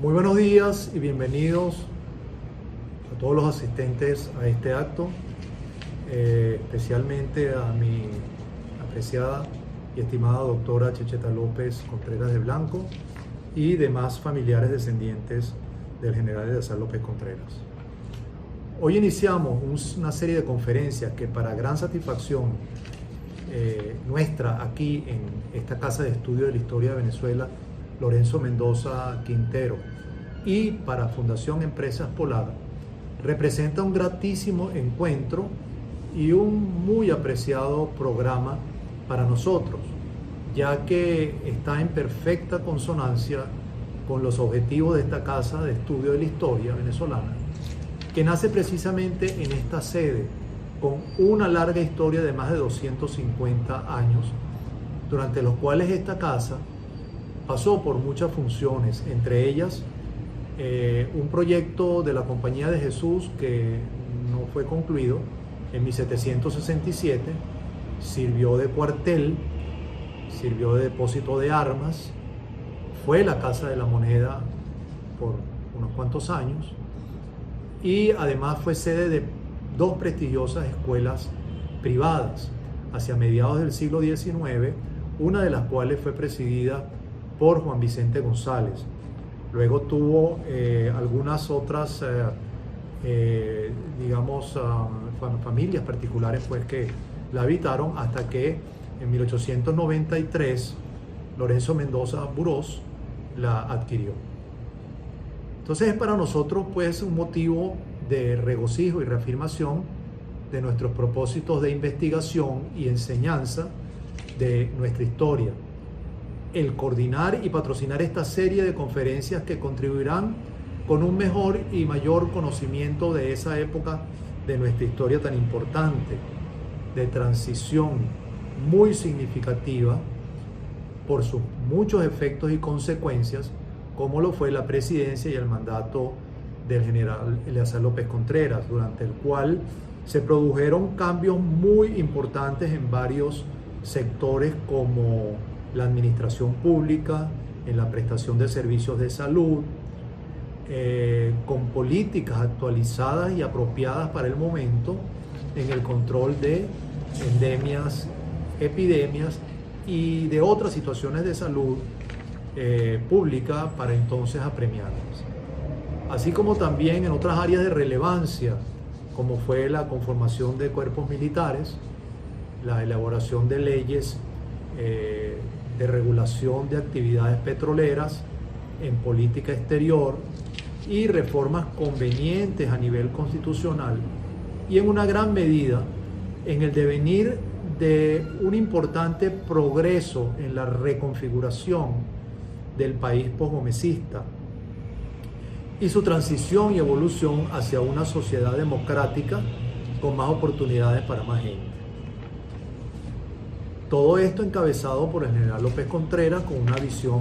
Muy buenos días y bienvenidos a todos los asistentes a este acto, especialmente a mi apreciada y estimada doctora Chicheta López Contreras de Blanco y demás familiares descendientes del general Eleazar López Contreras. Hoy iniciamos una serie de conferencias que, para gran satisfacción nuestra aquí en esta Casa de Estudio de la Historia de Venezuela, Lorenzo Mendoza Quintero, y para Fundación Empresas Polar, representa un gratísimo encuentro y un muy apreciado programa para nosotros, ya que está en perfecta consonancia con los objetivos de esta Casa de Estudio de la Historia venezolana, que nace precisamente en esta sede, con una larga historia de más de 250 años, durante los cuales esta casa pasó por muchas funciones, entre ellas un proyecto de la Compañía de Jesús que no fue concluido en 1767, sirvió de cuartel, sirvió de depósito de armas, fue la Casa de la Moneda por unos cuantos años y además fue sede de dos prestigiosas escuelas privadas hacia mediados del siglo XIX, una de las cuales fue presidida por Juan Vicente González. Luego tuvo algunas otras, familias particulares pues, que la habitaron hasta que en 1893 Lorenzo Mendoza Burós la adquirió. Entonces es para nosotros pues un motivo de regocijo y reafirmación de nuestros propósitos de investigación y enseñanza de nuestra historia, el coordinar y patrocinar esta serie de conferencias que contribuirán con un mejor y mayor conocimiento de esa época de nuestra historia tan importante, de transición muy significativa por sus muchos efectos y consecuencias, como lo fue la presidencia y el mandato del general Eleazar López Contreras, durante el cual se produjeron cambios muy importantes en varios sectores como la administración pública, en la prestación de servicios de salud, con políticas actualizadas y apropiadas para el momento en el control de endemias, epidemias y de otras situaciones de salud pública para entonces apremiarlas. Así como también en otras áreas de relevancia, como fue la conformación de cuerpos militares, la elaboración de leyes de regulación de actividades petroleras en política exterior y reformas convenientes a nivel constitucional, y en una gran medida en el devenir de un importante progreso en la reconfiguración del país posgomecista y su transición y evolución hacia una sociedad democrática con más oportunidades para más gente. Todo esto encabezado por el general López Contreras, con una visión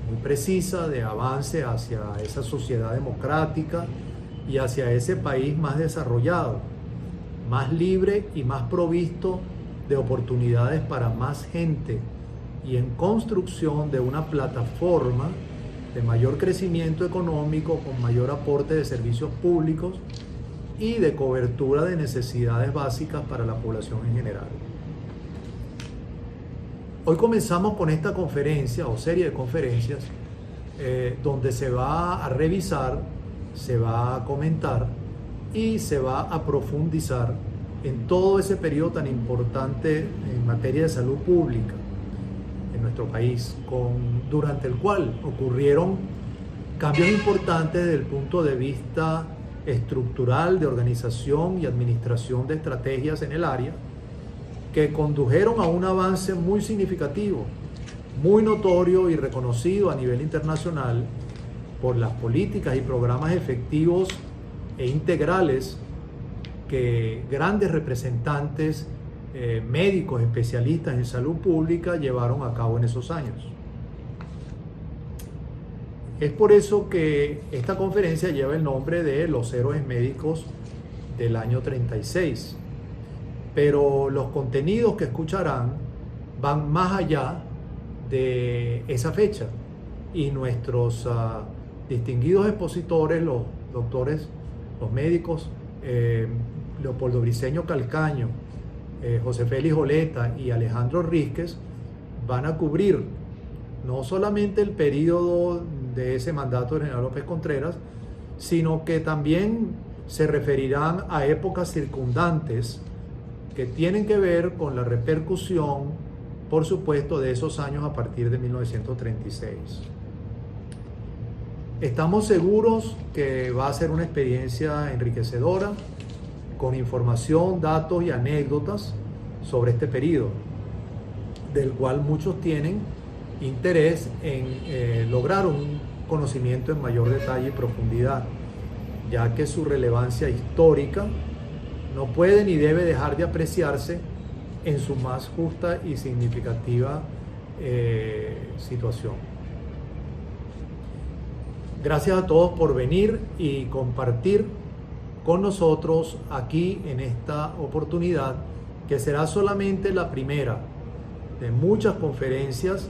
muy precisa de avance hacia esa sociedad democrática y hacia ese país más desarrollado, más libre y más provisto de oportunidades para más gente, y en construcción de una plataforma de mayor crecimiento económico, con mayor aporte de servicios públicos y de cobertura de necesidades básicas para la población en general. Hoy comenzamos con esta conferencia o serie de conferencias donde se va a revisar, se va a comentar y se va a profundizar en todo ese periodo tan importante en materia de salud pública en nuestro país, durante el cual ocurrieron cambios importantes desde el punto de vista estructural, de organización y administración de estrategias en el área, que condujeron a un avance muy significativo, muy notorio y reconocido a nivel internacional por las políticas y programas efectivos e integrales que grandes representantes médicos especialistas en salud pública llevaron a cabo en esos años. Es por eso que esta conferencia lleva el nombre de los héroes médicos del año 36. Pero los contenidos que escucharán van más allá de esa fecha, y nuestros distinguidos expositores, los doctores, los médicos Leopoldo Briceño Calcaño, José Félix Oleta y Alejandro Rísquez, van a cubrir no solamente el periodo de ese mandato del general López Contreras, sino que también se referirán a épocas circundantes que tienen que ver con la repercusión, por supuesto, de esos años a partir de 1936. Estamos seguros que va a ser una experiencia enriquecedora, con información, datos y anécdotas sobre este periodo, del cual muchos tienen interés en lograr un conocimiento en mayor detalle y profundidad, ya que su relevancia histórica no puede ni debe dejar de apreciarse en su más justa y significativa situación. Gracias a todos por venir y compartir con nosotros aquí en esta oportunidad, que será solamente la primera de muchas conferencias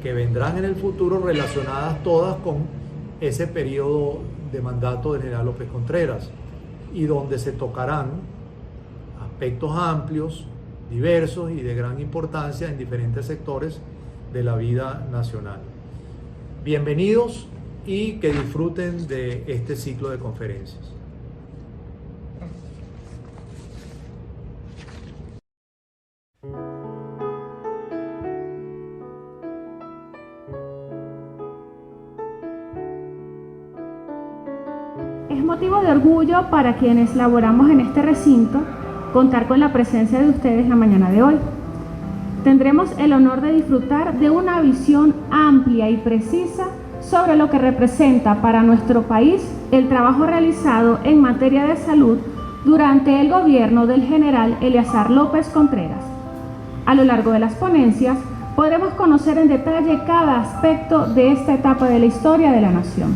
que vendrán en el futuro, relacionadas todas con ese periodo de mandato del general López Contreras, y donde se tocarán aspectos amplios, diversos y de gran importancia en diferentes sectores de la vida nacional. Bienvenidos y que disfruten de este ciclo de conferencias. Es motivo de orgullo para quienes laboramos en este recinto contar con la presencia de ustedes la mañana de hoy. Tendremos el honor de disfrutar de una visión amplia y precisa sobre lo que representa para nuestro país el trabajo realizado en materia de salud durante el gobierno del general Eleazar López Contreras. A lo largo de las ponencias podremos conocer en detalle cada aspecto de esta etapa de la historia de la nación.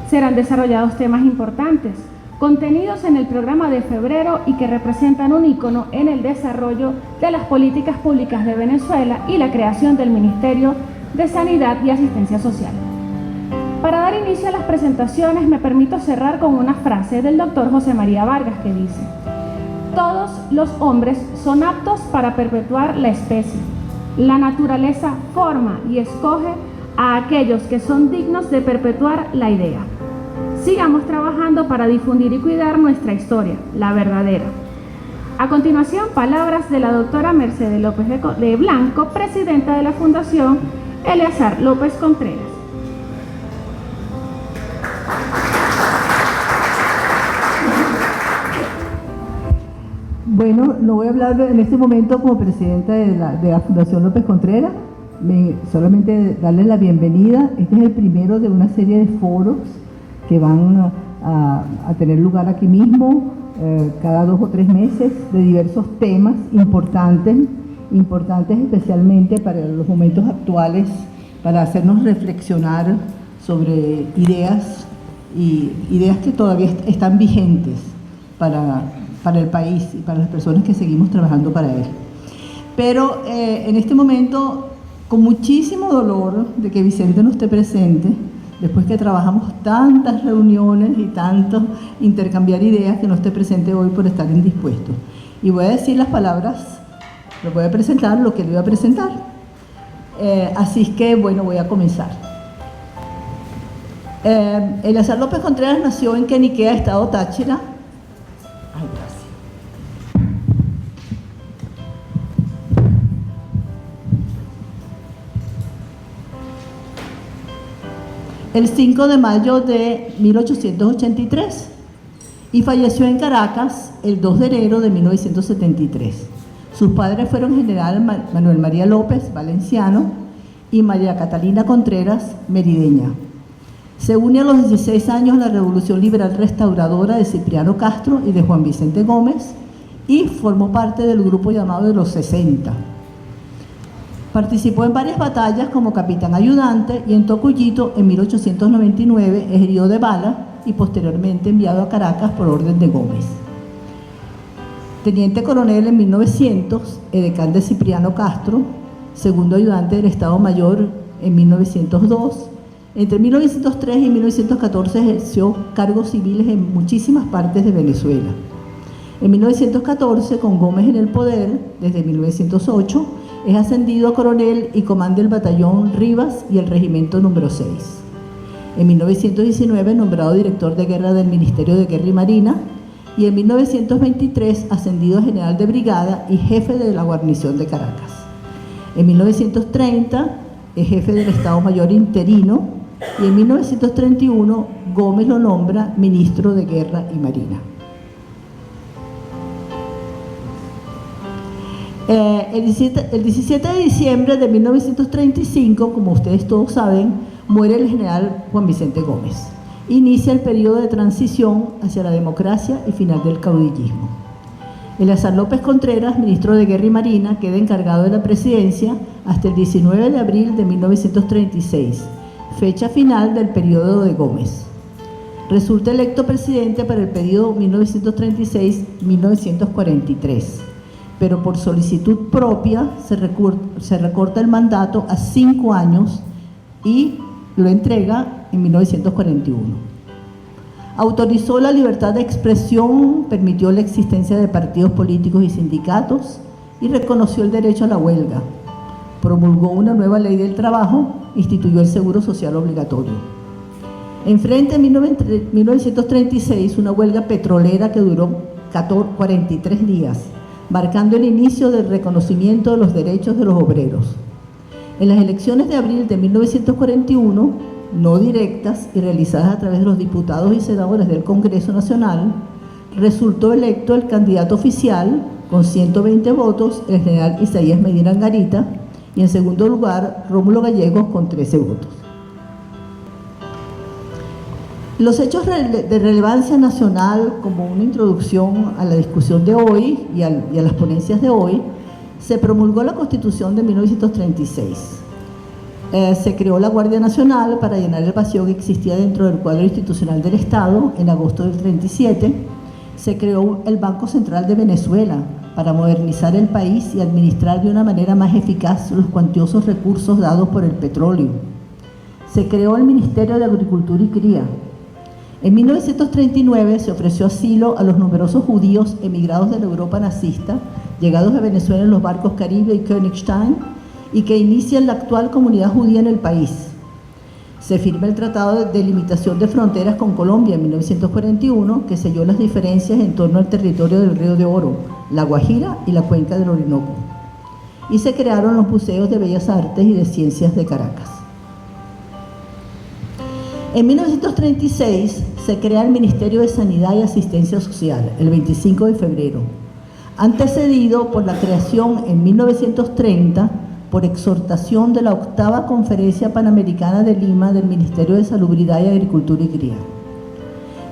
Serán desarrollados temas importantes, contenidos en el programa de febrero y que representan un ícono en el desarrollo de las políticas públicas de Venezuela y la creación del Ministerio de Sanidad y Asistencia Social. Para dar inicio a las presentaciones, me permito cerrar con una frase del doctor José María Vargas que dice: todos los hombres son aptos para perpetuar la especie. La naturaleza forma y escoge a aquellos que son dignos de perpetuar la idea. Sigamos trabajando para difundir y cuidar nuestra historia, la verdadera. A continuación, palabras de la doctora Mercedes López de Blanco, presidenta de la Fundación Eleazar López Contreras. Bueno, no voy a hablar en este momento como presidenta de la Fundación López Contreras, solamente darles la bienvenida. Este es el primero de una serie de foros que van a tener lugar aquí mismo cada 2 o 3 meses, de diversos temas importantes especialmente para los momentos actuales, para hacernos reflexionar sobre ideas que todavía están vigentes para el país y para las personas que seguimos trabajando para él. Pero en este momento, con muchísimo dolor de que Vicente no esté presente, después que trabajamos tantas reuniones y tanto intercambiar ideas, que no esté presente hoy por estar indispuesto. Y voy a decir las palabras, lo voy a presentar, lo que le voy a presentar. Así es que, bueno, voy a comenzar. Eleazar López Contreras nació en Queniquea, estado Táchira. Ay, gracias. El 5 de mayo de 1883 y falleció en Caracas el 2 de enero de 1973. Sus padres fueron general Manuel María López, valenciano, y María Catalina Contreras, merideña. Se une a los 16 años a la Revolución Liberal Restauradora de Cipriano Castro y de Juan Vicente Gómez y formó parte del grupo llamado de los 60. Participó en varias batallas como capitán ayudante y en Tocuyito en 1899 es herido de bala y posteriormente enviado a Caracas por orden de Gómez. Teniente coronel en 1900, edecán de Cipriano Castro, segundo ayudante del Estado Mayor en 1902 Entre 1903 y 1914 ejerció cargos civiles en muchísimas partes de Venezuela. En 1914, con Gómez en el poder, desde 1908, es ascendido a coronel y comanda el batallón Rivas y el regimiento número 6. En 1919, nombrado director de guerra del Ministerio de Guerra y Marina, y en 1923, ascendido a general de brigada y jefe de la guarnición de Caracas. En 1930, es jefe del Estado Mayor interino, y en 1931, Gómez lo nombra ministro de Guerra y Marina. El 17 de diciembre de 1935, como ustedes todos saben, muere el general Juan Vicente Gómez. Inicia el periodo de transición hacia la democracia y final del caudillismo. Eleazar López Contreras, ministro de Guerra y Marina, queda encargado de la presidencia hasta el 19 de abril de 1936, fecha final del periodo de Gómez. Resulta electo presidente para el periodo 1936-1943. Pero por solicitud propia se recorta el mandato a 5 años y lo entrega en 1941. Autorizó la libertad de expresión, permitió la existencia de partidos políticos y sindicatos y reconoció el derecho a la huelga. Promulgó una nueva ley del trabajo, instituyó el seguro social obligatorio. Enfrente en 1936 una huelga petrolera que duró 43 días, marcando el inicio del reconocimiento de los derechos de los obreros. En las elecciones de abril de 1941, no directas y realizadas a través de los diputados y senadores del Congreso Nacional, resultó electo el candidato oficial con 120 votos, el general Isaías Medina Angarita, y en segundo lugar, Rómulo Gallegos con 13 votos. Los hechos de relevancia nacional, como una introducción a la discusión de hoy y a las ponencias de hoy, se promulgó la Constitución de 1936. Se creó la Guardia Nacional para llenar el vacío que existía dentro del cuadro institucional del Estado en agosto del 37. Se creó el Banco Central de Venezuela para modernizar el país y administrar de una manera más eficaz los cuantiosos recursos dados por el petróleo. Se creó el Ministerio de Agricultura y Cría. En 1939 se ofreció asilo a los numerosos judíos emigrados de la Europa nazista, llegados a Venezuela en los barcos Caribe y Königstein, y que inician la actual comunidad judía en el país. Se firma el Tratado de Limitación de Fronteras con Colombia en 1941, que selló las diferencias en torno al territorio del Río de Oro, La Guajira y la cuenca del Orinoco. Y se crearon los Museos de Bellas Artes y de Ciencias de Caracas. En 1936 se crea el Ministerio de Sanidad y Asistencia Social, el 25 de febrero, antecedido por la creación en 1930, por exhortación de la 8ª Conferencia Panamericana de Lima del Ministerio de Salubridad y Agricultura y Cría.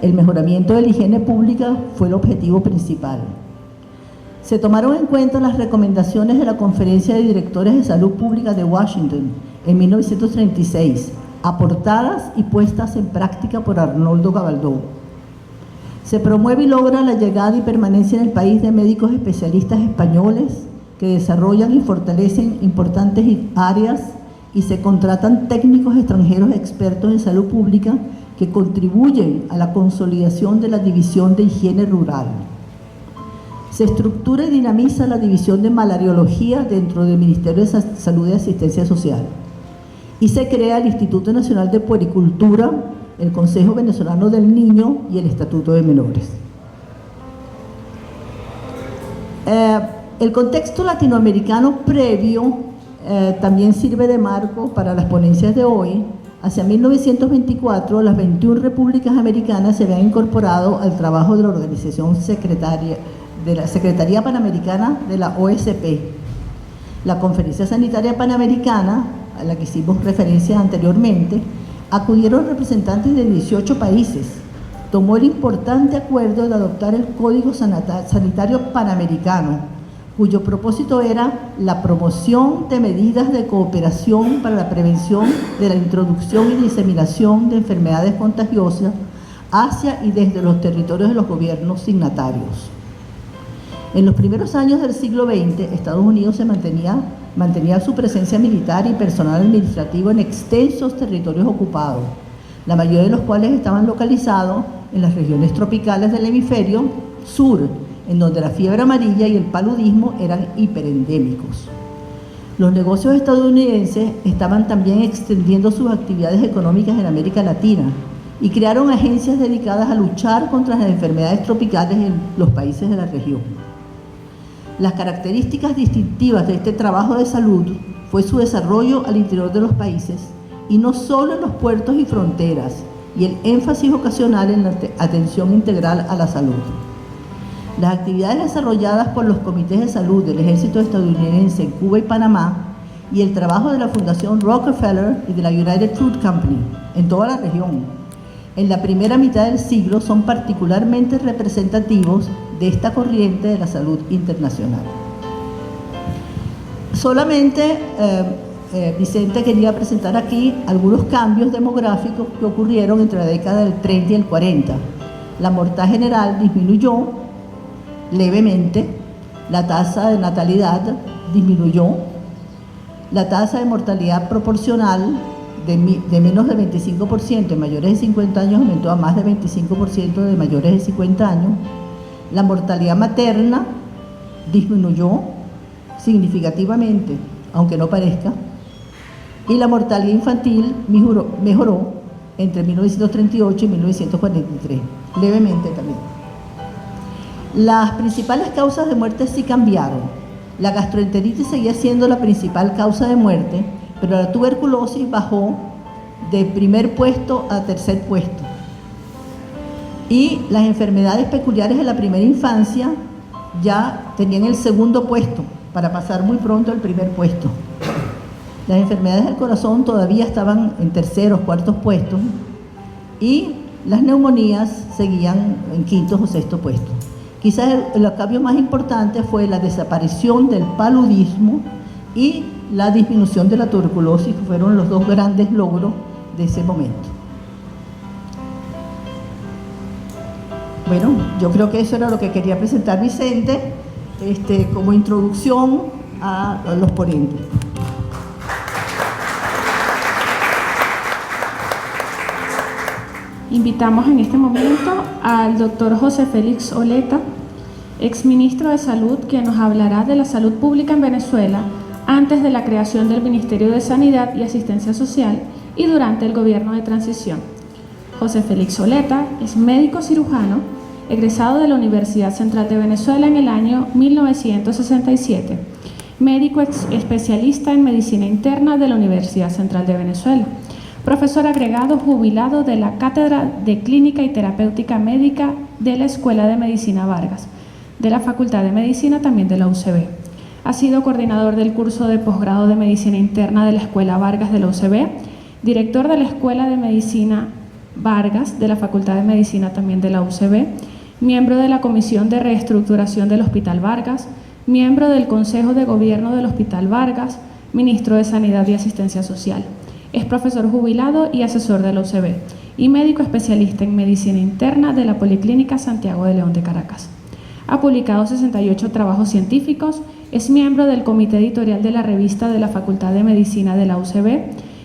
El mejoramiento de la higiene pública fue el objetivo principal. Se tomaron en cuenta las recomendaciones de la Conferencia de Directores de Salud Pública de Washington en 1936, aportadas y puestas en práctica por Arnoldo Gabaldón. Se promueve y logra la llegada y permanencia en el país de médicos especialistas españoles que desarrollan y fortalecen importantes áreas y se contratan técnicos extranjeros expertos en salud pública que contribuyen a la consolidación de la División de Higiene Rural. Se estructura y dinamiza la División de Malariología dentro del Ministerio de Salud y Asistencia Social. Y se crea el Instituto Nacional de Puericultura, el Consejo Venezolano del Niño y el Estatuto de Menores. El contexto latinoamericano previo también sirve de marco para las ponencias de hoy. Hacia 1924, las 21 repúblicas americanas se habían incorporado al trabajo de la Organización de la Secretaría Panamericana de la OSP. La Conferencia Sanitaria Panamericana, a la que hicimos referencia anteriormente, acudieron representantes de 18 países. Tomó el importante acuerdo de adoptar el Código Sanitario Panamericano, cuyo propósito era la promoción de medidas de cooperación para la prevención de la introducción y diseminación de enfermedades contagiosas hacia y desde los territorios de los gobiernos signatarios. En los primeros años del siglo XX, Estados Unidos mantenía su presencia militar y personal administrativo en extensos territorios ocupados, la mayoría de los cuales estaban localizados en las regiones tropicales del hemisferio sur, en donde la fiebre amarilla y el paludismo eran hiperendémicos. Los negocios estadounidenses estaban también extendiendo sus actividades económicas en América Latina y crearon agencias dedicadas a luchar contra las enfermedades tropicales en los países de la región. Las características distintivas de este trabajo de salud fue su desarrollo al interior de los países y no solo en los puertos y fronteras, y el énfasis ocasional en la atención integral a la salud. Las actividades desarrolladas por los comités de salud del ejército estadounidense en Cuba y Panamá y el trabajo de la Fundación Rockefeller y de la United Fruit Company en toda la región en la primera mitad del siglo son particularmente representativos de esta corriente de la salud internacional. Solamente Vicente quería presentar aquí algunos cambios demográficos que ocurrieron entre la década del 30 y el 40. La mortalidad general disminuyó levemente, la tasa de natalidad disminuyó, la tasa de mortalidad proporcional de menos de 25% de mayores de 50 años aumentó a más de 25% de mayores de 50 años, la mortalidad materna disminuyó significativamente, aunque no parezca, y la mortalidad infantil mejoró entre 1938 y 1943, levemente también. Las principales causas de muerte sí cambiaron. La gastroenteritis seguía siendo la principal causa de muerte, pero la tuberculosis bajó de primer puesto a tercer puesto. Y las enfermedades peculiares de la primera infancia ya tenían el segundo puesto, para pasar muy pronto al primer puesto. Las enfermedades del corazón todavía estaban en terceros, cuartos puestos, y las neumonías seguían en quintos o sextos puestos. Quizás el cambio más importante fue la desaparición del paludismo y la disminución de la tuberculosis, que fueron los dos grandes logros de ese momento. Bueno, yo creo que eso era lo que quería presentar Vicente, como introducción a los ponentes. Invitamos en este momento al doctor José Félix Oleta, exministro de Salud, quien nos hablará de la salud pública en Venezuela antes de la creación del Ministerio de Sanidad y Asistencia Social y durante el gobierno de transición. José Félix Oleta es médico cirujano, egresado de la Universidad Central de Venezuela en el año 1967, médico especialista en medicina interna de la Universidad Central de Venezuela, profesor agregado jubilado de la Cátedra de Clínica y Terapéutica Médica de la Escuela de Medicina Vargas, de la Facultad de Medicina también de la UCB. Ha sido coordinador del curso de posgrado de Medicina Interna de la Escuela Vargas de la UCB, director de la Escuela de Medicina Vargas de la Facultad de Medicina también de la UCB, miembro de la Comisión de Reestructuración del Hospital Vargas, miembro del Consejo de Gobierno del Hospital Vargas, ministro de Sanidad y Asistencia Social. Es profesor jubilado y asesor de la UCB y médico especialista en medicina interna de la Policlínica Santiago de León de Caracas. Ha publicado 68 trabajos científicos, es miembro del comité editorial de la revista de la Facultad de Medicina de la UCB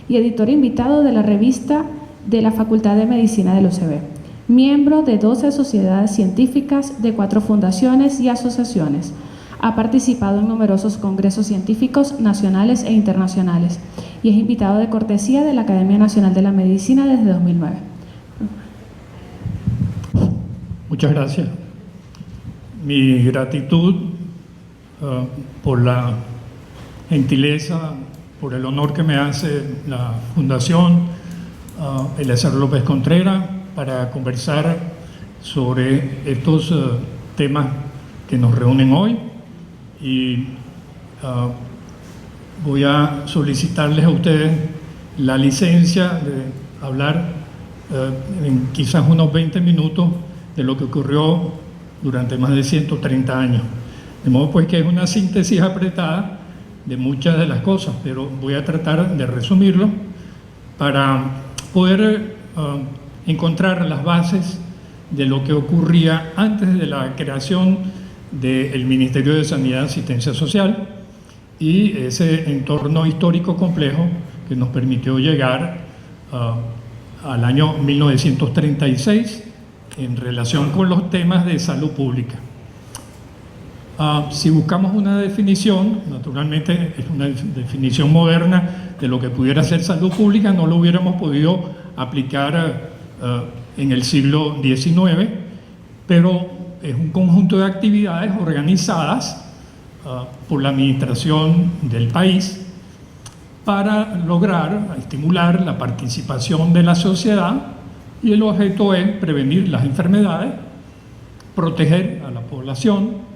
y editor invitado de la revista de la Facultad de Medicina de la UCB. Miembro de 12 sociedades científicas, de 4 fundaciones y asociaciones. Ha participado en numerosos congresos científicos nacionales e internacionales y es invitado de cortesía de la Academia Nacional de la Medicina desde 2009. Muchas gracias. Mi gratitud por la gentileza, por el honor que me hace la Fundación Eleazar López Contreras para conversar sobre estos temas que nos reúnen hoy. Y voy a solicitarles a ustedes la licencia de hablar en quizás unos 20 minutos de lo que ocurrió durante más de 130 años. De modo pues que es una síntesis apretada de muchas de las cosas, pero voy a tratar de resumirlo para poder encontrar las bases de lo que ocurría antes de la creación del Ministerio de Sanidad y Asistencia Social, y ese entorno histórico complejo que nos permitió llegar al año 1936 en relación con los temas de salud pública. Si buscamos una definición, naturalmente es una definición moderna de lo que pudiera ser salud pública, no lo hubiéramos podido aplicar en el siglo XIX, pero es un conjunto de actividades organizadas por la administración del país para lograr estimular la participación de la sociedad, y el objeto es prevenir las enfermedades, proteger a la población,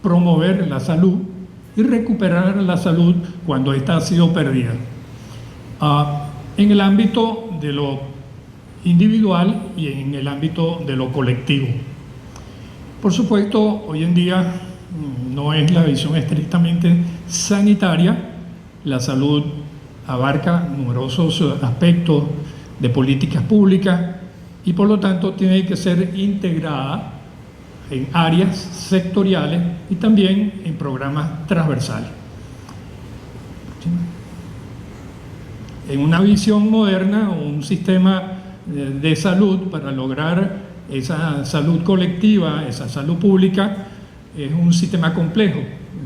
promover la salud y recuperar la salud cuando ésta ha sido perdida. En el ámbito de lo individual y en el ámbito de lo colectivo. Por supuesto, hoy en día no es la visión estrictamente sanitaria. La salud abarca numerosos aspectos de políticas públicas y por lo tanto tiene que ser integrada en áreas sectoriales y también en programas transversales. En una visión moderna, un sistema de salud para lograr esa salud colectiva, esa salud pública, es un sistema complejo.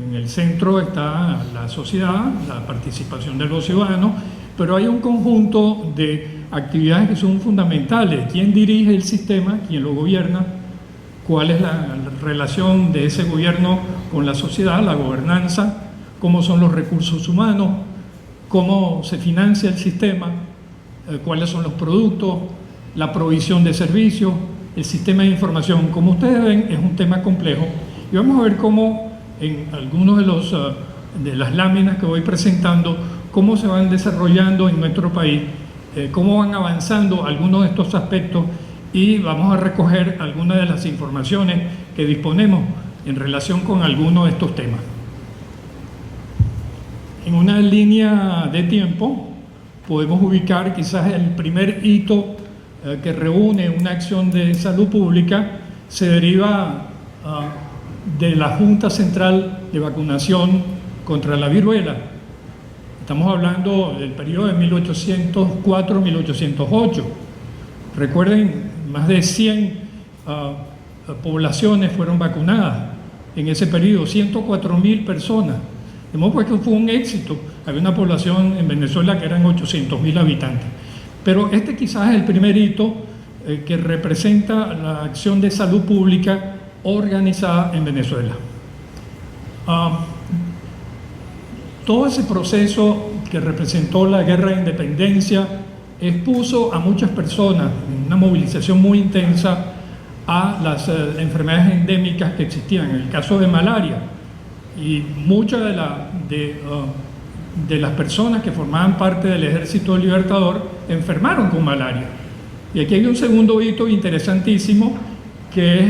En el centro está la sociedad, la participación de los ciudadanos, pero hay un conjunto de actividades que son fundamentales. ¿Quién dirige el sistema? ¿Quién lo gobierna? ¿Cuál es la relación de ese gobierno con la sociedad, la gobernanza? ¿Cómo son los recursos humanos? ¿Cómo se financia el sistema? ¿Cuáles son los productos? La provisión de servicios, el sistema de información. Como ustedes ven, es un tema complejo. Y vamos a ver cómo en algunos de las láminas que voy presentando, cómo se van desarrollando en nuestro país, cómo van avanzando algunos de estos aspectos, y vamos a recoger algunas de las informaciones que disponemos en relación con algunos de estos temas. En una línea de tiempo podemos ubicar quizás el primer hito que reúne una acción de salud pública, se deriva de la Junta Central de Vacunación contra la Viruela. Estamos hablando del periodo de 1804-1808. Recuerden, más de 100 poblaciones fueron vacunadas en ese periodo, 104.000 personas. De modo que fue un éxito. Había una población en Venezuela que eran 800.000 habitantes. Pero este quizás es el primer hito que representa la acción de salud pública organizada en Venezuela. Todo ese proceso que representó la guerra de independencia expuso a muchas personas en una movilización muy intensa a las enfermedades endémicas que existían, en el caso de malaria, y muchas de las personas que formaban parte del Ejército Libertador enfermaron con malaria. Y aquí hay un segundo hito interesantísimo, que es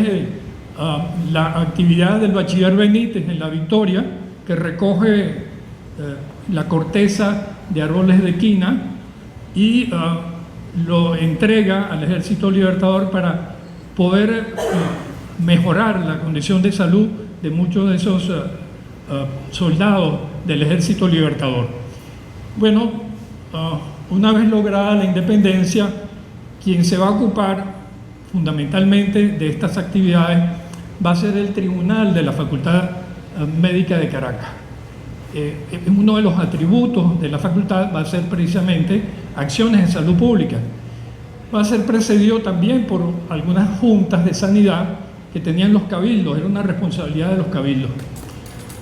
la actividad del bachiller Benítez en La Victoria, que recoge la corteza de árboles de quina y lo entrega al Ejército Libertador para poder mejorar la condición de salud de muchos de esos soldados del Ejército Libertador. Bueno, una vez lograda la independencia, quien se va a ocupar fundamentalmente de estas actividades va a ser el Tribunal de la Facultad Médica de Caracas. Uno de los atributos de la facultad va a ser precisamente acciones de salud pública. Va a ser precedido también por algunas juntas de sanidad que tenían los cabildos, era una responsabilidad de los cabildos.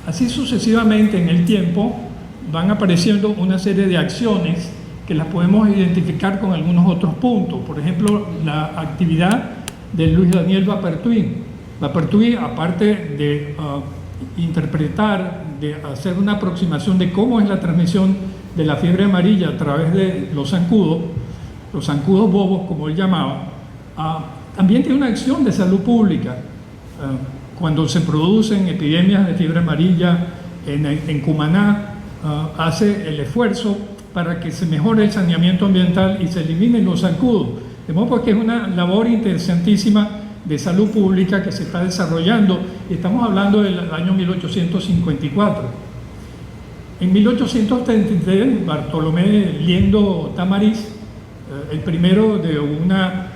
Así sucesivamente en el tiempo van apareciendo una serie de acciones que las podemos identificar con algunos otros puntos. Por ejemplo, la actividad de Luis Daniel Vapertuí. Vapertuí, aparte de interpretar, de hacer una aproximación de cómo es la transmisión de la fiebre amarilla a través de los zancudos bobos, como él llamaba, también tiene una acción de salud pública. Cuando se producen epidemias de fiebre amarilla en Cumaná, hace el esfuerzo para que se mejore el saneamiento ambiental y se eliminen los zancudos. De modo que es una labor interesantísima de salud pública que se está desarrollando. Estamos hablando del año 1854. En 1833, Bartolomé Liendo Tamariz, el primero de una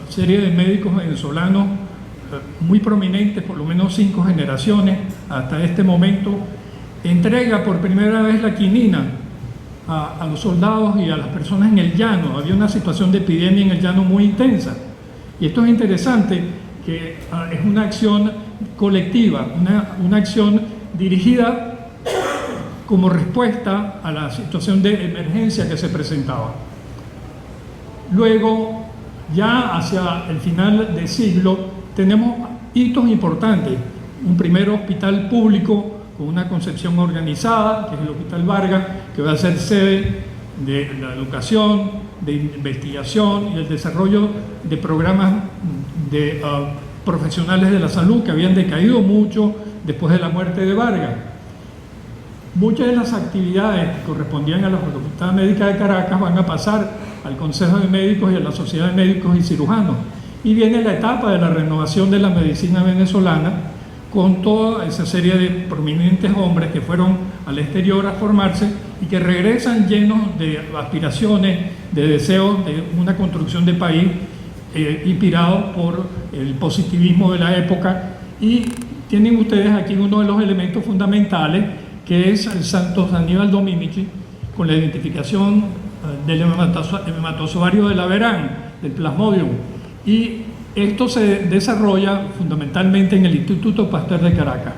serie de médicos venezolanos muy prominentes, por lo menos 5 generaciones hasta este momento, entrega por primera vez la quinina a los soldados y a las personas en el llano. Había una situación de epidemia en el llano muy intensa. Y esto es interesante, que es una acción colectiva, una acción dirigida como respuesta a la situación de emergencia que se presentaba. Luego, ya hacia el final del siglo, tenemos hitos importantes. Un primer hospital público con una concepción organizada, que es el Hospital Vargas, que va a ser sede de la educación, de investigación y el desarrollo de programas de profesionales de la salud que habían decaído mucho después de la muerte de Vargas. Muchas de las actividades que correspondían a la Facultad Médica de Caracas van a pasar al Consejo de Médicos y a la Sociedad de Médicos y Cirujanos. Y viene la etapa de la renovación de la medicina venezolana, con toda esa serie de prominentes hombres que fueron al exterior a formarse y que regresan llenos de aspiraciones, de deseos de una construcción de país inspirado por el positivismo de la época. Y tienen ustedes aquí uno de los elementos fundamentales, que es el Santos Aníbal Dominici, con la identificación del hematozoario de Laverán, del Plasmodium. Y esto se desarrolla fundamentalmente en el Instituto Pasteur de Caracas.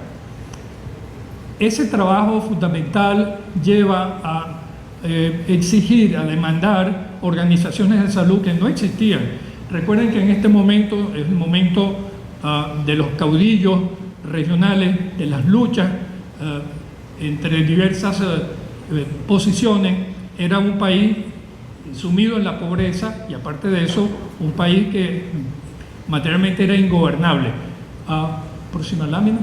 Ese trabajo fundamental lleva a exigir, a demandar organizaciones de salud que no existían. Recuerden que en este momento es el momento de los caudillos regionales, de las luchas entre diversas posiciones. Era un país sumido en la pobreza y, aparte de eso, un país que materialmente era ingobernable. Próxima lámina.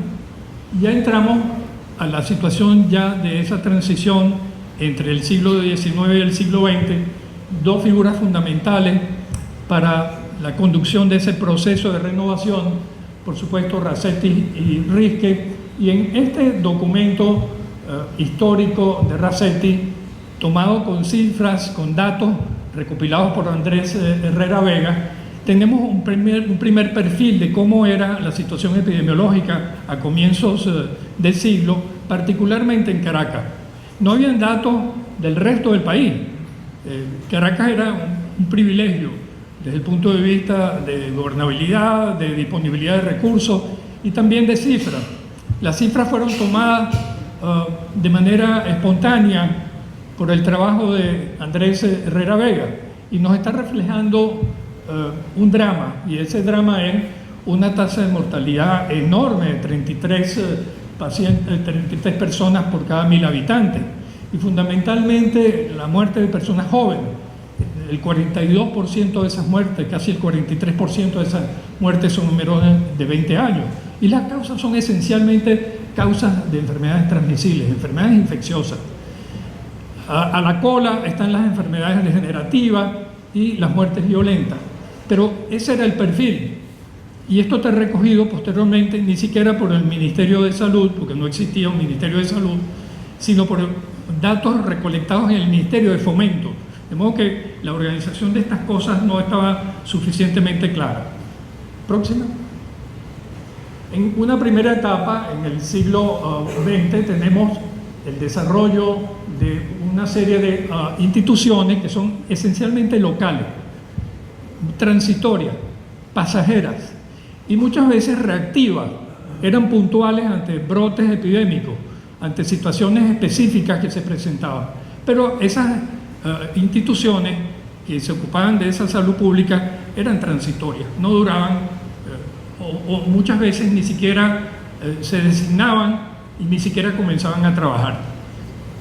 Ya entramos a la situación ya de esa transición entre el siglo XIX y el siglo XX, dos figuras fundamentales para la conducción de ese proceso de renovación, por supuesto Rasetti y Rizque. Y en este documento histórico de Rasetti, tomado con cifras, con datos recopilados por Andrés Herrera Vega, tenemos un primer perfil de cómo era la situación epidemiológica a comienzos del siglo, particularmente en Caracas. No habían datos del resto del país. Caracas era un privilegio desde el punto de vista de gobernabilidad, de disponibilidad de recursos y también de cifras. Las cifras fueron tomadas de manera espontánea por el trabajo de Andrés Herrera Vega y nos está reflejando un drama, y ese drama es una tasa de mortalidad enorme de 33 personas por cada 1000 habitantes, y fundamentalmente la muerte de personas jóvenes. El 42% de esas muertes, casi el 43% de esas muertes son menores de 20 años, y las causas son esencialmente causas de enfermedades transmisibles, enfermedades infecciosas. A la cola están las enfermedades degenerativas y las muertes violentas. Pero ese era el perfil, y esto está recogido posteriormente ni siquiera por el Ministerio de Salud, porque no existía un Ministerio de Salud, sino por datos recolectados en el Ministerio de Fomento, de modo que la organización de estas cosas no estaba suficientemente clara. Próxima. En una primera etapa, en el siglo XX, tenemos el desarrollo de una serie de instituciones que son esencialmente locales, transitorias, pasajeras y muchas veces reactivas. Eran puntuales ante brotes epidémicos, ante situaciones específicas que se presentaban. Pero esas instituciones que se ocupaban de esa salud pública eran transitorias, no duraban o muchas veces ni siquiera se designaban y ni siquiera comenzaban a trabajar.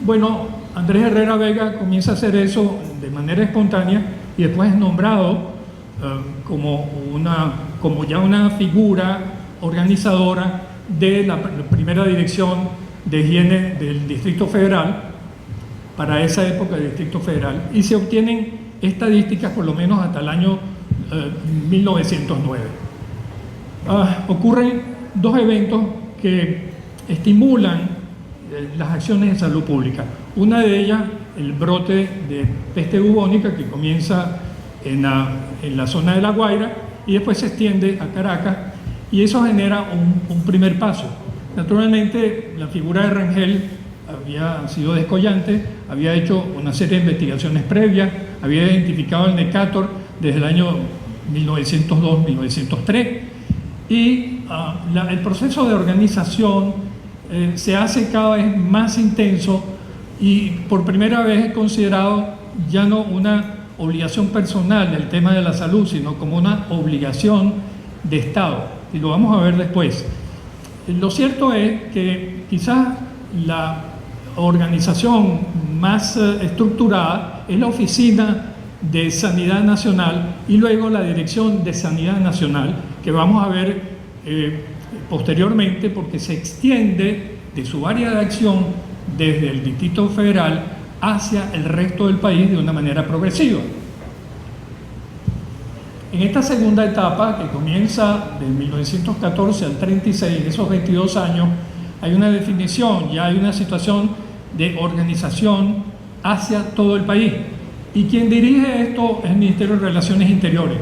Bueno, Andrés Herrera Vega comienza a hacer eso de manera espontánea y después es nombrado como ya una figura organizadora de la primera dirección de higiene del Distrito Federal, para esa época del Distrito Federal, y se obtienen estadísticas por lo menos hasta el año 1909. Ocurren dos eventos que estimulan las acciones de salud pública. Una de ellas, el brote de peste bubónica, que comienza en la zona de La Guaira y después se extiende a Caracas, y eso genera un primer paso. Naturalmente, la figura de Rangel había sido descollante, había hecho una serie de investigaciones previas, había identificado el Necator desde el año 1902-1903, y el proceso de organización se hace cada vez más intenso, y por primera vez es considerado ya no una obligación personal del tema de la salud, sino como una obligación de Estado, y lo vamos a ver después. Lo cierto es que quizás la organización más estructurada es la Oficina de Sanidad Nacional y luego la Dirección de Sanidad Nacional, que vamos a ver posteriormente, porque se extiende de su área de acción desde el Distrito Federal hacia el resto del país de una manera progresiva. En esta segunda etapa, que comienza de 1914 al 36, en esos 22 años, hay una definición, ya hay una situación de organización hacia todo el país. Y quien dirige esto es el Ministerio de Relaciones Interiores.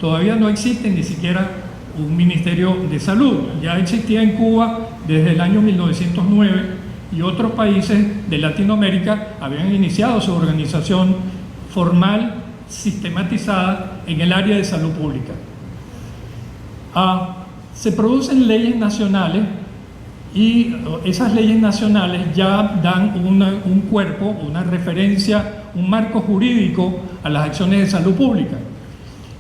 Todavía no existe ni siquiera un Ministerio de Salud. Ya existía en Cuba desde el año 1909 y otros países de Latinoamérica habían iniciado su organización formal, sistematizada en el área de salud pública. Se producen leyes nacionales y esas leyes nacionales ya dan un cuerpo, una referencia, un marco jurídico a las acciones de salud pública.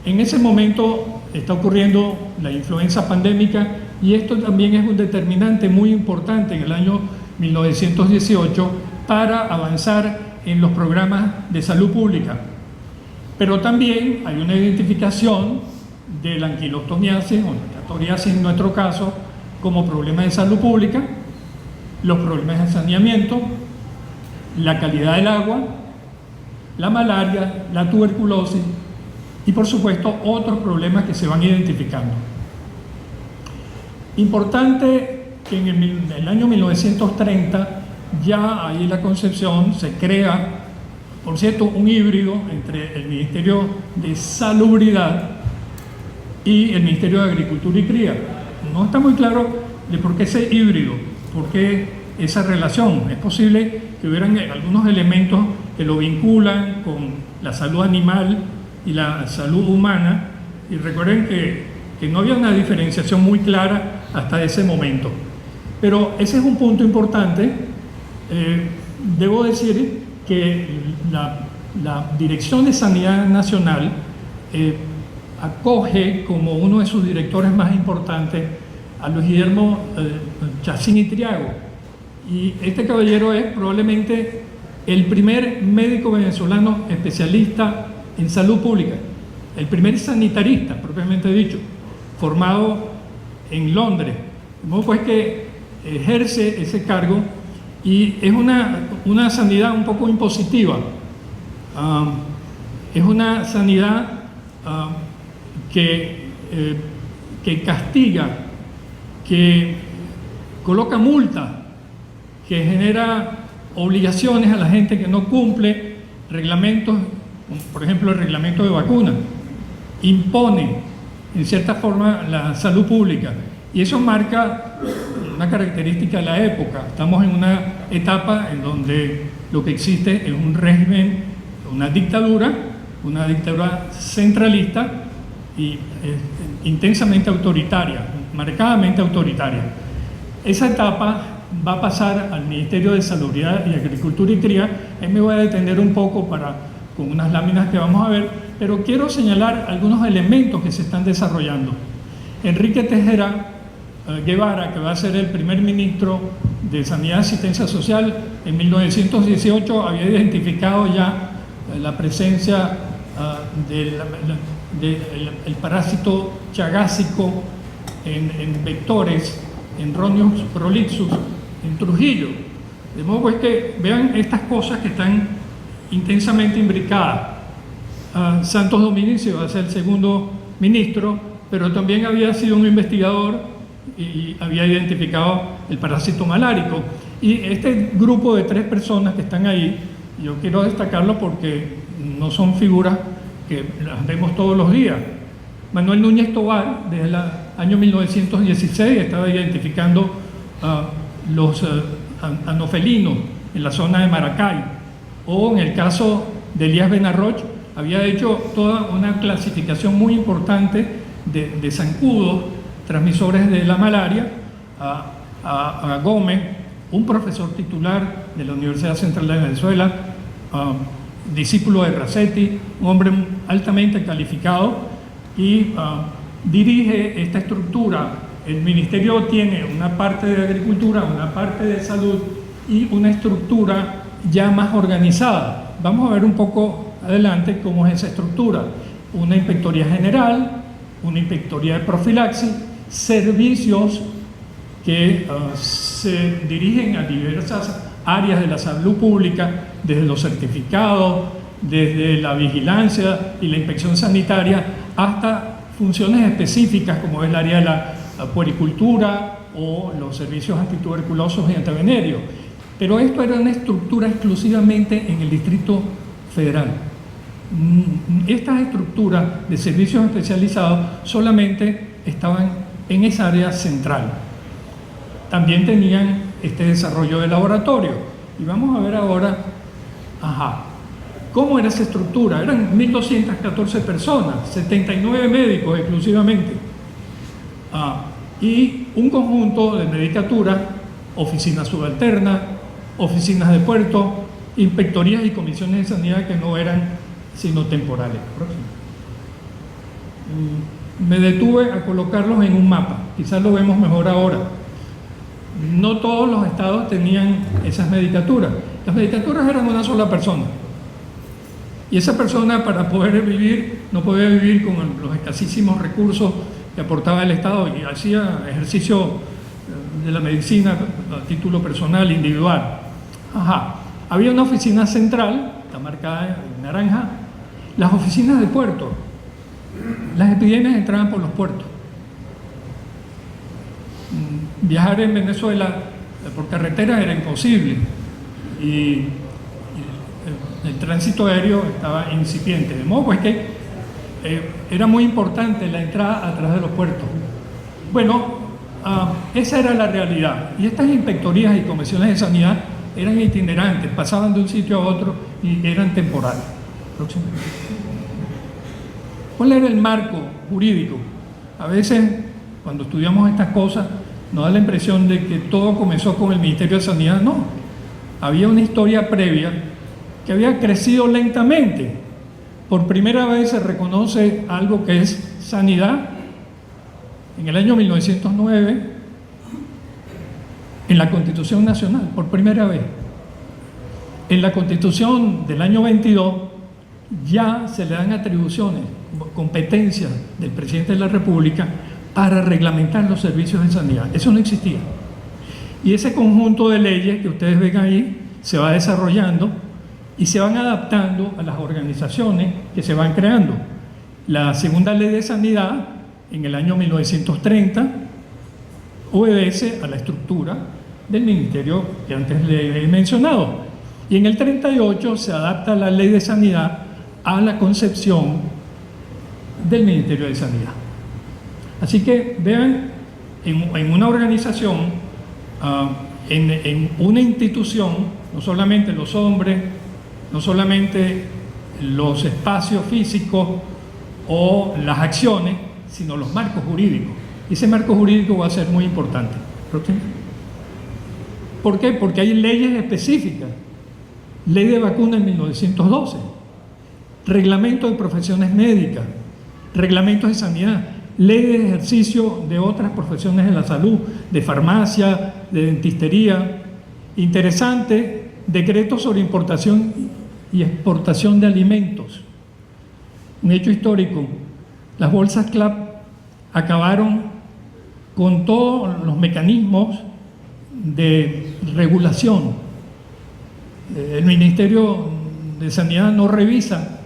En ese momento está ocurriendo la influenza pandémica y esto también es un determinante muy importante en el año 1918 para avanzar en los programas de salud pública. Pero también hay una identificación de la anquilostomiasis o la catoriasis en nuestro caso como problema de salud pública, los problemas de saneamiento, la calidad del agua, la malaria, la tuberculosis y por supuesto otros problemas que se van identificando. Importante que en el año 1930 ya hay la concepción, se crea, por cierto, un híbrido entre el Ministerio de Salubridad y el Ministerio de Agricultura y Cría. No está muy claro de por qué ese híbrido, por qué esa relación. Es posible que hubieran algunos elementos que lo vinculan con la salud animal y la salud humana, y recuerden que no había una diferenciación muy clara hasta ese momento. Pero ese es un punto importante. Debo decir que la Dirección de Sanidad Nacional acoge como uno de sus directores más importantes a Luis Guillermo Chacín y Triago, y este caballero es probablemente el primer médico venezolano especialista en salud pública, el primer sanitarista propiamente dicho, formado en Londres, de modo pues que ejerce ese cargo y es una sanidad un poco impositiva, es una sanidad que castiga, que coloca multas, que genera obligaciones a la gente que no cumple reglamentos, por ejemplo el reglamento de vacunas, impone en cierta forma la salud pública, y eso marca una característica de la época. Estamos en una etapa en donde lo que existe es un régimen, una dictadura centralista y intensamente autoritaria, marcadamente autoritaria. Esa etapa va a pasar al Ministerio de Salubridad y Agricultura y Cría. Ahí me voy a detener un poco con unas láminas que vamos a ver, pero quiero señalar algunos elementos que se están desarrollando. Enrique Tejera Guevara, que va a ser el primer ministro de Sanidad y Asistencia Social, en 1918 había identificado ya la presencia del parásito chagásico en vectores, en Rhonius prolixus, en Trujillo. De modo pues que vean estas cosas que están intensamente imbricadas. Santos Domínguez iba a ser el segundo ministro, pero también había sido un investigador y había identificado el parásito malárico. Y este grupo de 3 personas que están ahí, yo quiero destacarlo porque no son figuras que las vemos todos los días. Manuel Núñez Tovar, desde el año 1916, estaba identificando los anofelinos en la zona de Maracay. O en el caso de Elías Benarroch, había hecho toda una clasificación muy importante de zancudos transmisores de la malaria. A Gómez, un profesor titular de la Universidad Central de Venezuela, discípulo de Racetti, un hombre altamente calificado, y dirige esta estructura. El ministerio tiene una parte de agricultura, una parte de salud y una estructura ya más organizada. Vamos a ver un poco adelante cómo es esa estructura. Una inspectoría general, una inspectoría de profilaxis, servicios que se dirigen a diversas áreas de la salud pública, desde los certificados, desde la vigilancia y la inspección sanitaria, hasta funciones específicas como es el área de la puericultura o los servicios antituberculosos y antivenéreos. Pero esto era una estructura exclusivamente en el Distrito Federal. Estas estructuras de servicios especializados solamente estaban en esa área central. También tenían este desarrollo de laboratorio. Y vamos a ver ahora, ¿cómo era esa estructura? Eran 1.214 personas, 79 médicos exclusivamente. Y un conjunto de medicatura, oficinas subalternas, oficinas de puerto, inspectorías y comisiones de sanidad que no eran sino temporales. Me detuve a colocarlos en un mapa, quizás lo vemos mejor ahora. No todos los estados tenían esas medicaturas. Las medicaturas eran una sola persona. Y esa persona, para poder vivir, no podía vivir con los escasísimos recursos que aportaba el Estado, y hacía ejercicio de la medicina a título personal, individual. Había una oficina central, está marcada en naranja. Las oficinas de puerto, las epidemias entraban por los puertos. Viajar en Venezuela por carretera era imposible y el tránsito aéreo estaba incipiente, de modo pues que era muy importante la entrada a través de los puertos. Bueno, esa era la realidad, y estas inspectorías y comisiones de sanidad eran itinerantes, pasaban de un sitio a otro y eran temporales. ¿Cuál era el marco jurídico? A veces, cuando estudiamos estas cosas, nos da la impresión de que todo comenzó con el Ministerio de Sanidad. No, había una historia previa que había crecido lentamente. Por primera vez se reconoce algo que es sanidad en el año 1909 en la Constitución Nacional, por primera vez. En la Constitución del año 22 ya se le dan atribuciones, competencias del presidente de la República para reglamentar los servicios de sanidad. Eso no existía. Y ese conjunto de leyes que ustedes ven ahí se va desarrollando y se van adaptando a las organizaciones que se van creando. La segunda ley de sanidad, en el año 1930, obedece a la estructura del ministerio que antes le he mencionado. Y en el 38 se adapta la ley de sanidad a la concepción del Ministerio de Sanidad. Así que vean, en una organización, en una institución, no solamente los hombres, no solamente los espacios físicos o las acciones, sino los marcos jurídicos. Y ese marco jurídico va a ser muy importante. ¿Por qué? Porque hay leyes específicas. Ley de vacuna en 1912, reglamento de profesiones médicas, reglamentos de sanidad, ley de ejercicio de otras profesiones de la salud, de farmacia, de dentistería. Interesante, decretos sobre importación y exportación de alimentos. Un hecho histórico, las bolsas CLAP acabaron con todos los mecanismos de regulación. El Ministerio de Sanidad no revisa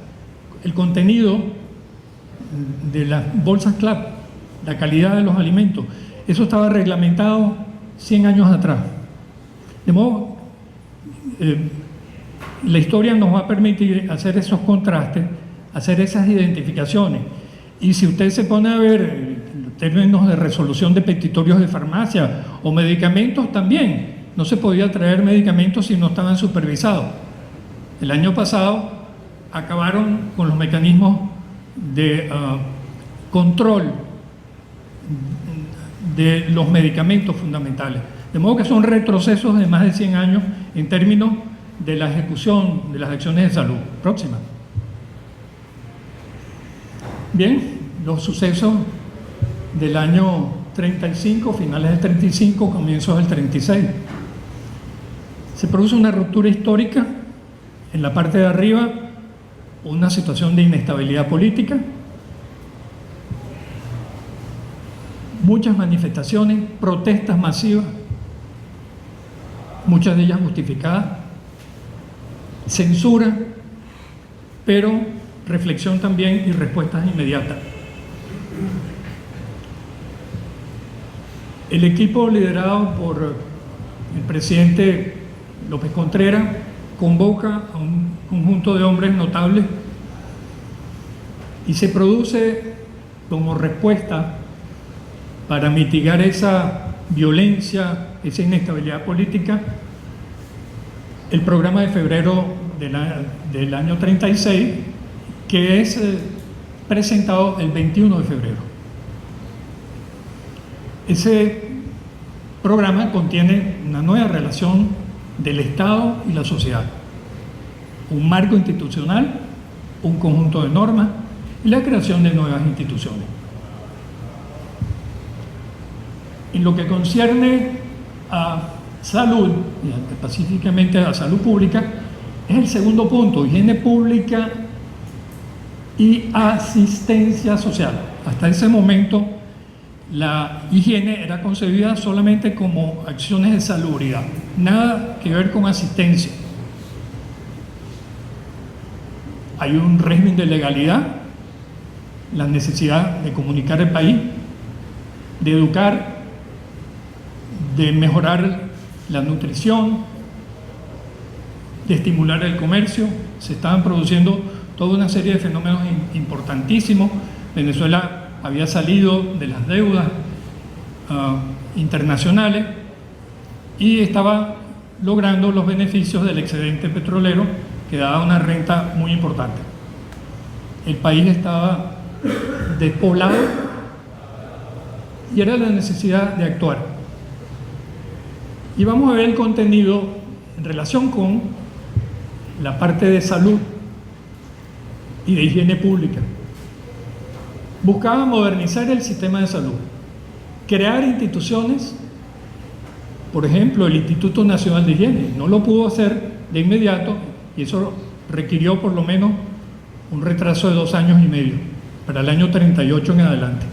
el contenido de las bolsas CLAP, la calidad de los alimentos. Eso estaba reglamentado 100 años atrás. De modo, la historia nos va a permitir hacer esos contrastes, hacer esas identificaciones. Y si usted se pone a ver términos de resolución de petitorios de farmacia o medicamentos, también no se podía traer medicamentos si no estaban supervisados. El año pasado acabaron con los mecanismos de control de los medicamentos fundamentales. De modo que son retrocesos de más de 100 años en términos de la ejecución de las acciones de salud. Próxima. Bien, los sucesos del año 35, finales del 35, comienzos del 36. Se produce una ruptura histórica. En la parte de arriba, una situación de inestabilidad política, muchas manifestaciones, protestas masivas, muchas de ellas justificadas, censura, pero reflexión también y respuestas inmediatas. El equipo liderado por el presidente López Contreras convoca a un conjunto de hombres notables y se produce como respuesta para mitigar esa violencia, esa inestabilidad política, el programa de febrero del año 36, que es presentado el 21 de febrero. Ese programa contiene una nueva relación del Estado y la sociedad, un marco institucional, un conjunto de normas y la creación de nuevas instituciones. En lo que concierne a salud, y específicamente a salud pública, es el segundo punto: higiene pública y asistencia social. Hasta ese momento la higiene era concebida solamente como acciones de salubridad, nada que ver con asistencia. Hay un régimen de legalidad, la necesidad de comunicar el país, de educar, de mejorar la nutrición, de estimular el comercio. Se estaban produciendo toda una serie de fenómenos importantísimos. Venezuela había salido de las deudas internacionales y estaba logrando los beneficios del excedente petrolero, que daba una renta muy importante. El país estaba despoblado y era la necesidad de actuar. Y vamos a ver el contenido en relación con la parte de salud y de higiene pública. Buscaba modernizar el sistema de salud, crear instituciones, por ejemplo, el Instituto Nacional de Higiene. No lo pudo hacer de inmediato y eso requirió por lo menos un retraso de 2 años y medio, para el año 38 en adelante.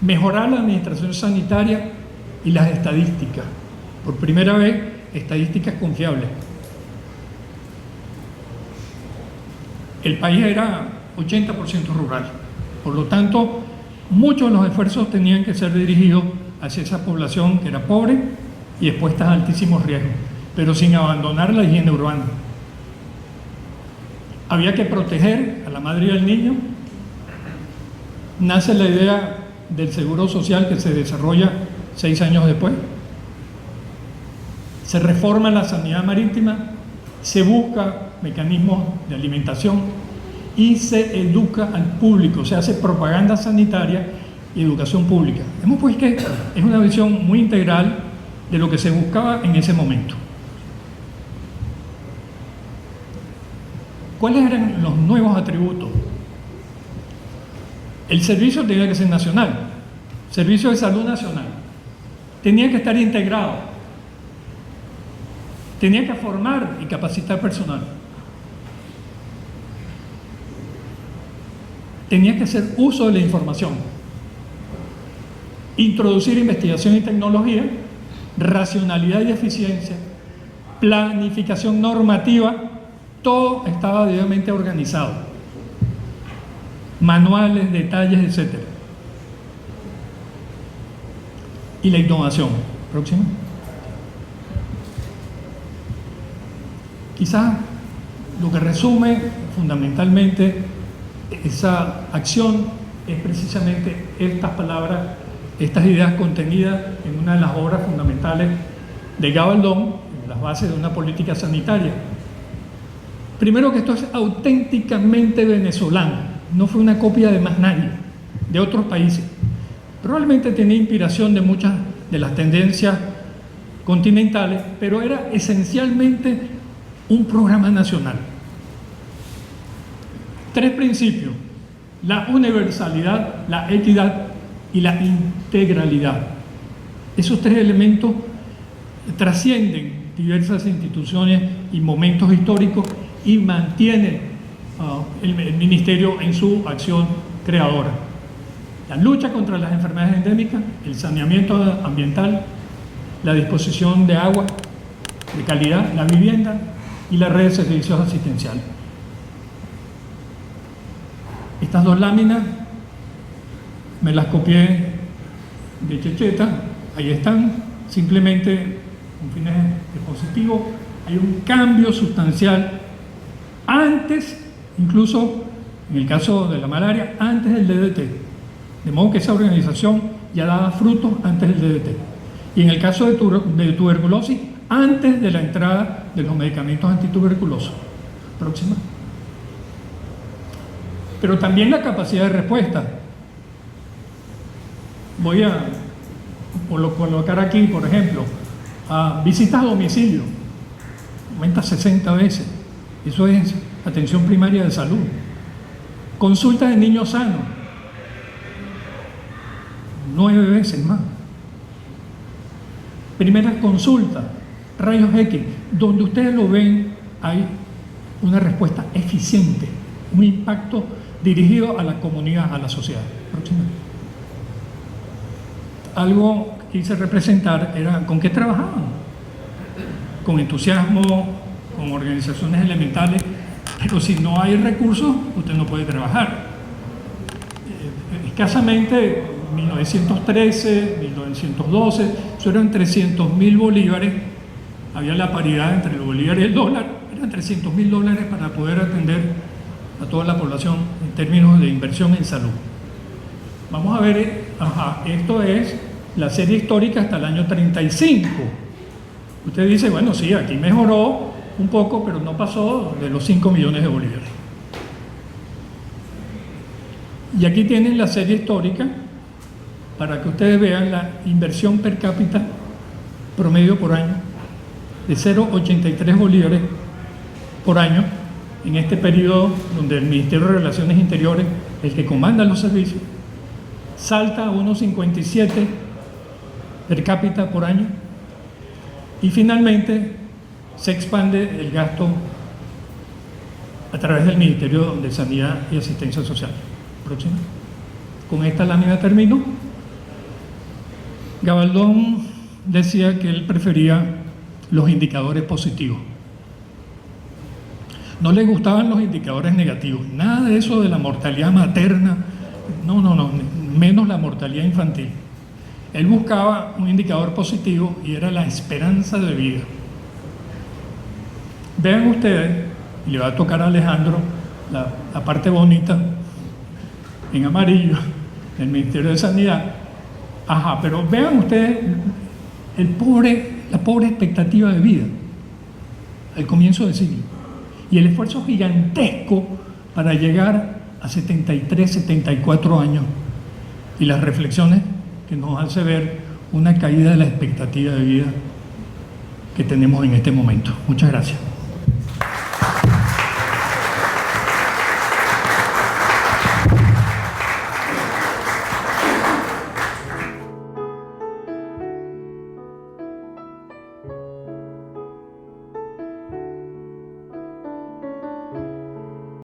Mejorar la administración sanitaria y las estadísticas. Por primera vez, estadísticas confiables. El país era 80% rural. Por lo tanto, muchos de los esfuerzos tenían que ser dirigidos hacia esa población que era pobre y expuesta a altísimos riesgos, pero sin abandonar la higiene urbana. Había que proteger a la madre y al niño. Nace la idea del seguro social, que se desarrolla 6 años después. Se reforma la sanidad marítima, se busca mecanismos de alimentación y se educa al público, se hace propaganda sanitaria y educación pública. Vemos pues que es una visión muy integral de lo que se buscaba en ese momento. ¿Cuáles eran los nuevos atributos? El servicio tenía que ser nacional, servicio de salud nacional, tenía que estar integrado, tenía que formar y capacitar personal, tenía que hacer uso de la información, introducir investigación y tecnología, racionalidad y eficiencia, planificación normativa. Todo estaba debidamente organizado. manuales, detalles, etc. Y la innovación. Próximo. Quizás lo que resume fundamentalmente esa acción es precisamente estas palabras, estas ideas contenidas en una de las obras fundamentales de Gabaldón, las bases de una política sanitaria. Primero, que esto es auténticamente venezolano, no fue una copia de más nadie, de otros países. Probablemente tenía inspiración de muchas de las tendencias continentales, pero era esencialmente un programa nacional. 3 principios: la universalidad, la equidad y la integralidad. Esos 3 elementos trascienden diversas instituciones y momentos históricos y mantienen el ministerio en su acción creadora. La lucha contra las enfermedades endémicas, el saneamiento ambiental, la disposición de agua de calidad, la vivienda y la red de servicios asistenciales. Estas 2 láminas me las copié de Checheta, ahí están, simplemente con fines expositivos. Hay un cambio sustancial antes, incluso en el caso de la malaria, antes del DDT, de modo que esa organización ya daba frutos antes del DDT, y en el caso de tuberculosis, antes de la entrada de los medicamentos antituberculosos. Próxima. Pero también la capacidad de respuesta. Voy a colocar aquí, por ejemplo, a visitas a domicilio, aumenta 60 veces. Eso es atención primaria de salud. Consultas de niños sanos, 9 veces más. Primeras consultas, rayos X, donde ustedes lo ven, hay una respuesta eficiente, un impacto dirigido a la comunidad, a la sociedad. Próxima. Algo que quise representar era con qué trabajaban. Con entusiasmo, con organizaciones elementales, pero si no hay recursos, usted no puede trabajar. Escasamente, 1913, 1912, eso eran 300.000 bolívares, había la paridad entre el bolívar y el dólar, eran 300.000 dólares para poder atender a toda la población en términos de inversión en salud. Vamos a ver, esto es la serie histórica hasta el año 35. Usted dice, bueno, sí, aquí mejoró un poco, pero no pasó de los 5 millones de bolívares. Y aquí tienen la serie histórica para que ustedes vean la inversión per cápita promedio por año de 0,83 bolívares por año en este periodo donde el Ministerio de Relaciones Interiores, el que comanda los servicios, salta a 1,57 per cápita por año y finalmente se expande el gasto a través del Ministerio de Sanidad y Asistencia Social. Próxima. Con esta lámina termino. Gabaldón decía que él prefería los indicadores positivos. No le gustaban los indicadores negativos, nada de eso de la mortalidad materna, no, menos la mortalidad infantil. Él buscaba un indicador positivo y era la esperanza de vida. Vean ustedes, y le va a tocar a Alejandro la parte bonita en amarillo del Ministerio de Sanidad. Pero vean ustedes la pobre expectativa de vida al comienzo del siglo y el esfuerzo gigantesco para llegar a 73, 74 años y las reflexiones que nos hace ver una caída de la expectativa de vida que tenemos en este momento. Muchas gracias.